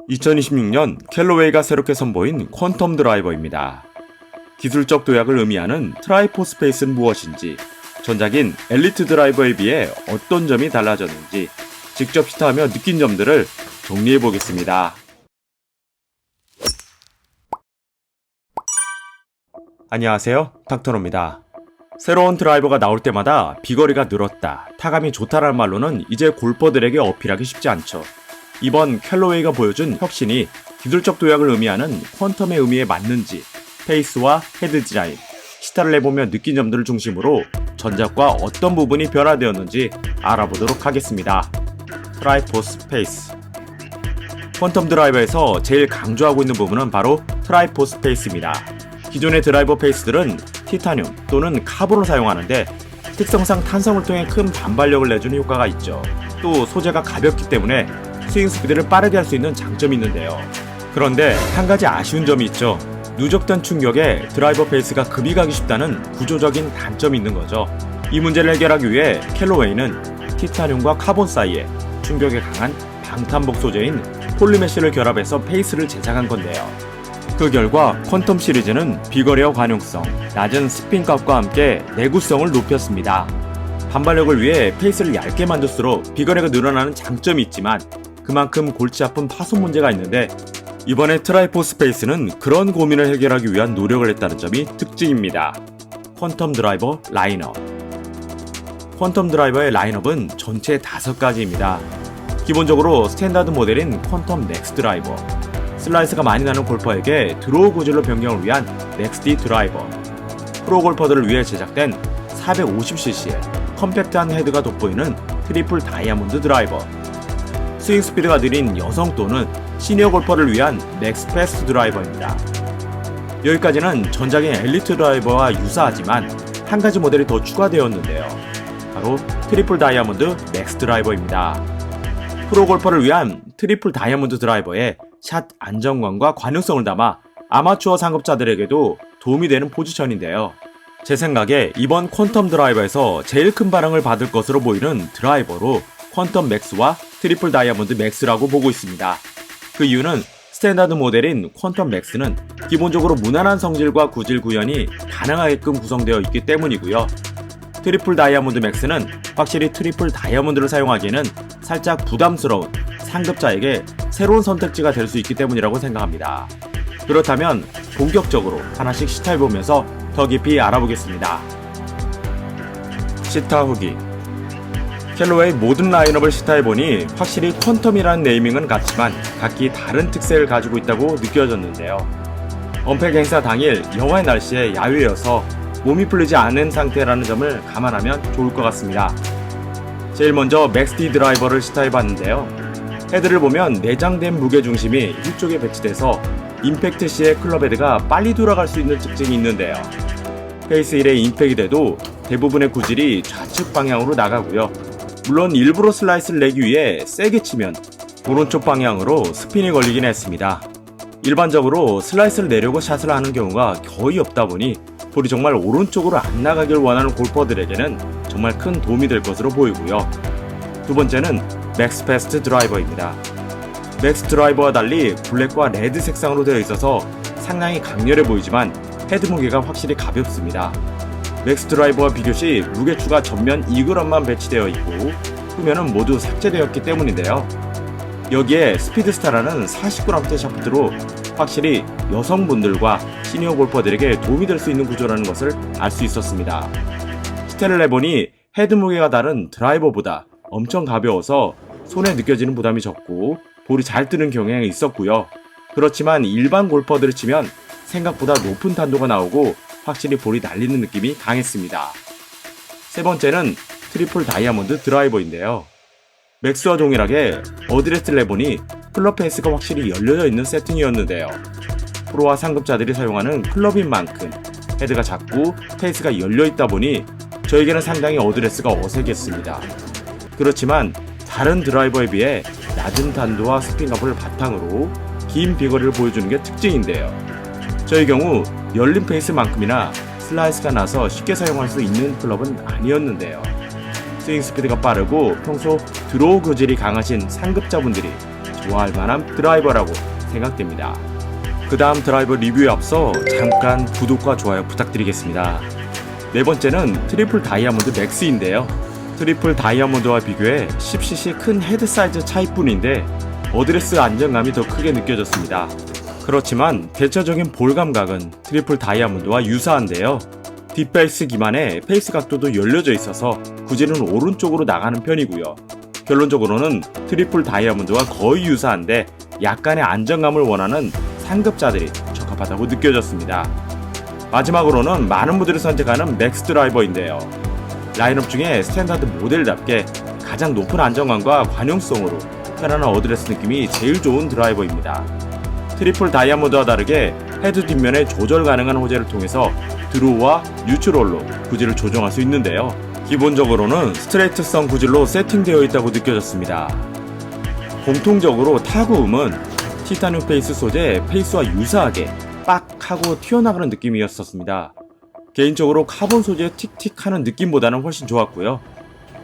2026년 캘로웨이가 새롭게 선보인 퀀텀 드라이버입니다. 기술적 도약을 의미하는 트라이포스페이스는 무엇인지, 전작인 엘리트 드라이버에 비해 어떤 점이 달라졌는지 직접 시타하며 느낀 점들을 정리해 보겠습니다. 안녕하세요, 닥터로입니다. 새로운 드라이버가 나올 때마다 비거리가 늘었다, 타감이 좋다라는 말로는 이제 골퍼들에게 어필하기 쉽지 않죠. 이번 캘로웨이가 보여준 혁신이 기술적 도약을 의미하는 퀀텀의 의미에 맞는지 페이스와 헤드 디자인, 시타를 해보며 느낀 점들을 중심으로 전작과 어떤 부분이 변화되었는지 알아보도록 하겠습니다. 트라이포스 페이스. 퀀텀 드라이버에서 제일 강조하고 있는 부분은 바로 트라이포스 페이스입니다. 기존의 드라이버 페이스들은 티타늄 또는 카본을 사용하는데 특성상 탄성을 통해 큰 반발력을 내주는 효과가 있죠. 또 소재가 가볍기 때문에 스윙 스피드를 빠르게 할 수 있는 장점이 있는데요. 그런데 한 가지 아쉬운 점이 있죠. 누적된 충격에 드라이버 페이스가 급이 가기 쉽다는 구조적인 단점이 있는 거죠. 이 문제를 해결하기 위해 캘로웨이는 티타늄과 카본 사이에 충격에 강한 방탄복 소재인 폴리메쉬를 결합해서 페이스를 제작한 건데요. 그 결과 퀀텀 시리즈는 비거리와 관용성, 낮은 스핀값과 함께 내구성을 높였습니다. 반발력을 위해 페이스를 얇게 만들수록 비거리가 늘어나는 장점이 있지만 그만큼 골치 아픈 파손 문제가 있는데, 이번에 트라이포스 페이스는 그런 고민을 해결하기 위한 노력을 했다는 점이 특징입니다. 퀀텀 드라이버 라인업. 퀀텀 드라이버의 라인업은 전체 5가지입니다. 기본적으로 스탠다드 모델인 퀀텀 맥스 드라이버, 슬라이스가 많이 나는 골퍼에게 드로우 구질로 변경을 위한 맥스D 드라이버, 프로 골퍼들을 위해 제작된 450cc의 컴팩트한 헤드가 돋보이는 트리플 다이아몬드 드라이버, 스윙 스피드가 느린 여성 또는 시니어 골퍼를 위한 맥스 패스트 드라이버입니다. 여기까지는 전작인 엘리트 드라이버와 유사하지만 한 가지 모델이 더 추가되었는데요. 바로 트리플 다이아몬드 맥스 드라이버입니다. 프로 골퍼를 위한 트리플 다이아몬드 드라이버에 샷 안정감과 관용성을 담아 아마추어 상급자들에게도 도움이 되는 포지션인데요. 제 생각에 이번 퀀텀 드라이버에서 제일 큰 반응을 받을 것으로 보이는 드라이버로 퀀텀 맥스와 트리플 다이아몬드 맥스라고 보고 있습니다. 그 이유는 스탠다드 모델인 퀀텀 맥스는 기본적으로 무난한 성질과 구질 구현이 가능하게끔 구성되어 있기 때문이고요. 트리플 다이아몬드 맥스는 확실히 트리플 다이아몬드를 사용하기에는 살짝 부담스러운 상급자에게 새로운 선택지가 될 수 있기 때문이라고 생각합니다. 그렇다면 본격적으로 하나씩 시타해보면서 더 깊이 알아보겠습니다. 시타 후기. 캘로웨이 모든 라인업을 시타해보니 확실히 퀀텀이라는 네이밍은 같지만 각기 다른 특색을 가지고 있다고 느껴졌는데요. 언팩 행사 당일 영하의 날씨에 야외여서 몸이 풀리지 않은 상태라는 점을 감안하면 좋을 것 같습니다. 제일 먼저 맥스D 드라이버를 시타해봤는데요. 헤드를 보면 내장된 무게중심이 힐쪽에 배치돼서 임팩트 시에 클럽 헤드가 빨리 돌아갈 수 있는 특징이 있는데요. 페이스 1에 임팩이 돼도 대부분의 구질이 좌측 방향으로 나가고요. 물론 일부러 슬라이스를 내기 위해 세게 치면 오른쪽 방향으로 스핀이 걸리긴 했습니다. 일반적으로 슬라이스를 내려고 샷을 하는 경우가 거의 없다 보니 볼이 정말 오른쪽으로 안 나가길 원하는 골퍼들에게는 정말 큰 도움이 될 것으로 보이고요. 두 번째는 맥스 패스트 드라이버입니다. 맥스 드라이버와 달리 블랙과 레드 색상으로 되어 있어서 상당히 강렬해 보이지만 헤드 무게가 확실히 가볍습니다. 맥스 드라이버와 비교시 무게추가 전면 2g만 배치되어 있고 후면은 모두 삭제되었기 때문인데요. 여기에 스피드스타라는 40g대 샤프트로 확실히 여성분들과 시니어 골퍼들에게 도움이 될 수 있는 구조라는 것을 알 수 있었습니다. 시타를 해보니 헤드 무게가 다른 드라이버보다 엄청 가벼워서 손에 느껴지는 부담이 적고 볼이 잘 뜨는 경향이 있었고요. 그렇지만 일반 골퍼들을 치면 생각보다 높은 탄도가 나오고 확실히 볼이 날리는 느낌이 강했습니다. 세 번째는 트리플 다이아몬드 드라이버인데요. 맥스와 동일하게 어드레스를 해보니 클럽 페이스가 확실히 열려져 있는 세팅이었는데요. 프로와 상급자들이 사용하는 클럽인 만큼 헤드가 작고 페이스가 열려있다 보니 저에게는 상당히 어드레스가 어색했습니다. 그렇지만 다른 드라이버에 비해 낮은 탄도와 스핀값을 바탕으로 긴 비거리를 보여주는 게 특징인데요. 저의 경우 열린 페이스만큼이나 슬라이스가 나서 쉽게 사용할 수 있는 클럽은 아니었는데요. 스윙 스피드가 빠르고 평소 드로우 구질이 강하신 상급자분들이 좋아할 만한 드라이버라고 생각됩니다. 그 다음 드라이버 리뷰에 앞서 잠깐 구독과 좋아요 부탁드리겠습니다. 네 번째는 트리플 다이아몬드 맥스인데요. 트리플 다이아몬드와 비교해 10cc 큰 헤드 사이즈 차이뿐인데 어드레스 안정감이 더 크게 느껴졌습니다. 그렇지만 대체적인 볼 감각은 트리플 다이아몬드와 유사한데요. 뒷페이스 기반의 페이스 각도도 열려져 있어서 구질은 오른쪽으로 나가는 편이고요. 결론적으로는 트리플 다이아몬드와 거의 유사한데 약간의 안정감을 원하는 상급자들이 적합하다고 느껴졌습니다. 마지막으로는 많은 분들이 선택하는 맥스 드라이버인데요. 라인업 중에 스탠다드 모델답게 가장 높은 안정감과 관용성으로 편안한 어드레스 느낌이 제일 좋은 드라이버입니다. 트리플 다이아몬드와 다르게 헤드 뒷면에 조절 가능한 호재를 통해서 드로우와 뉴트럴로 구질을 조정할 수 있는데요. 기본적으로는 스트레이트성 구질로 세팅되어 있다고 느껴졌습니다. 공통적으로 타구음은 티타늄 페이스 소재의 페이스와 유사하게 빡 하고 튀어나가는 느낌이었었습니다. 개인적으로 카본 소재의 틱틱하는 느낌보다는 훨씬 좋았고요.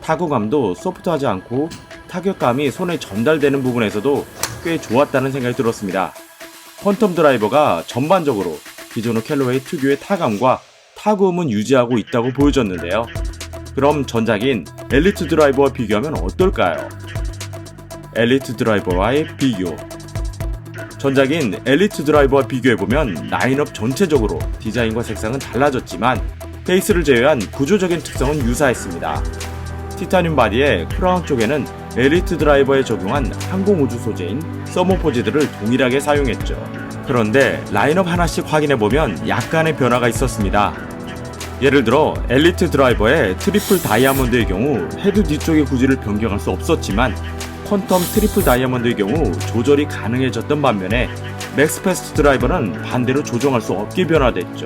타구감도 소프트하지 않고 타격감이 손에 전달되는 부분에서도 꽤 좋았다는 생각이 들었습니다. 퀀텀 드라이버가 전반적으로 기존의 캘로웨이 특유의 타감과 타구음은 유지하고 있다고 보여졌는데요. 그럼 전작인 엘리트 드라이버와 비교하면 어떨까요? 엘리트 드라이버와의 비교. 전작인 엘리트 드라이버와 비교해보면 라인업 전체적으로 디자인과 색상은 달라졌지만 페이스를 제외한 구조적인 특성은 유사했습니다. 티타늄 바디의 크라운 쪽에는 엘리트 드라이버에 적용한 항공우주 소재인 서머포지들을 동일하게 사용했죠. 그런데 라인업 하나씩 확인해보면 약간의 변화가 있었습니다. 예를 들어 엘리트 드라이버의 트리플 다이아몬드의 경우 헤드 뒤쪽의 구질을 변경할 수 없었지만 퀀텀 트리플 다이아몬드의 경우 조절이 가능해졌던 반면에 맥스 패스트 드라이버는 반대로 조정할 수 없게 변화됐죠.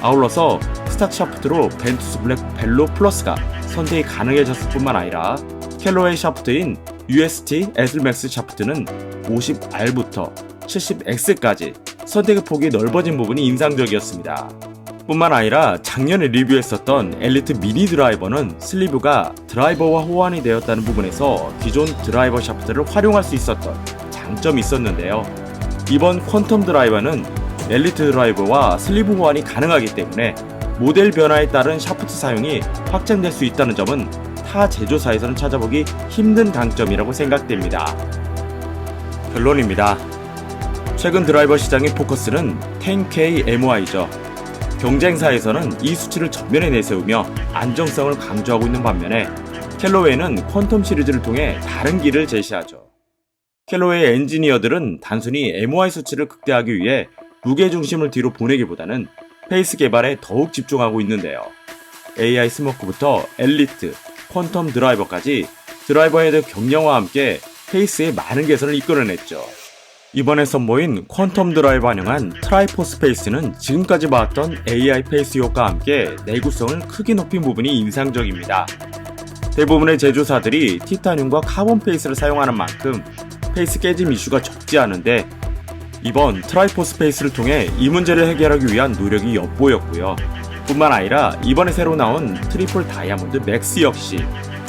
아울러서 스탁 샤프트로 벤투스 블랙 벨로 플러스가 선택이 가능해졌을 뿐만 아니라 캘로웨이 샤프트인 UST 에슬맥스 샤프트는 50R부터 70X까지 선택의 폭이 넓어진 부분이 인상적이었습니다. 뿐만 아니라 작년에 리뷰했었던 엘리트 미니 드라이버는 슬리브가 드라이버와 호환이 되었다는 부분에서 기존 드라이버 샤프트를 활용할 수 있었던 장점이 있었는데요. 이번 퀀텀 드라이버는 엘리트 드라이버와 슬리브 호환이 가능하기 때문에 모델 변화에 따른 샤프트 사용이 확장될 수 있다는 점은 타 제조사에서는 찾아보기 힘든 강점이라고 생각됩니다. 결론입니다. 최근 드라이버 시장의 포커스는 10K MOI죠. 경쟁사에서는 이 수치를 전면에 내세우며 안정성을 강조하고 있는 반면에 캘로웨이는 퀀텀 시리즈를 통해 다른 길을 제시하죠. 캘로웨이 엔지니어들은 단순히 MOI 수치를 극대화하기 위해 무게 중심을 뒤로 보내기보다는 페이스 개발에 더욱 집중하고 있는데요. AI 스모크부터 엘리트, 퀀텀 드라이버까지 드라이버 헤드 경량화와 함께 페이스에 많은 개선을 이끌어냈죠. 이번에 선보인 퀀텀 드라이버 반영한 트라이포스 페이스는 지금까지 봐왔던 AI 페이스 효과와 함께 내구성을 크게 높인 부분이 인상적입니다. 대부분의 제조사들이 티타늄과 카본 페이스를 사용하는 만큼 페이스 깨짐 이슈가 적지 않은데 이번 트라이포스 페이스를 통해 이 문제를 해결하기 위한 노력이 엿보였고요. 뿐만 아니라 이번에 새로 나온 트리플 다이아몬드 맥스 역시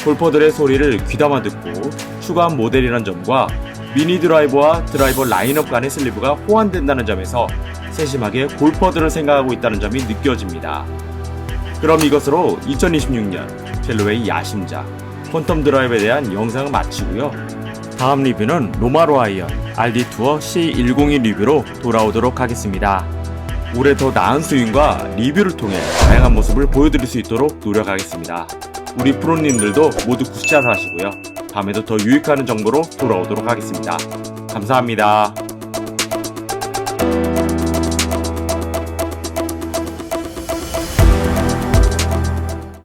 골퍼들의 소리를 귀담아 듣고 추가한 모델이란 점과 미니 드라이버와 드라이버 라인업 간의 슬리브가 호환된다는 점에서 세심하게 골퍼들을 생각하고 있다는 점이 느껴집니다. 그럼 이것으로 2026년 캘로웨이 야심작 퀀텀 드라이버에 대한 영상을 마치고요. 다음 리뷰는 로마로 아이언 RD 투어 C102 리뷰로 돌아오도록 하겠습니다. 올해 더 나은 스윙과 리뷰를 통해 다양한 모습을 보여드릴 수 있도록 노력하겠습니다. 우리 프로님들도 모두 굿샷 하시고요. 다음에도 더 유익한 정보로 돌아오도록 하겠습니다. 감사합니다.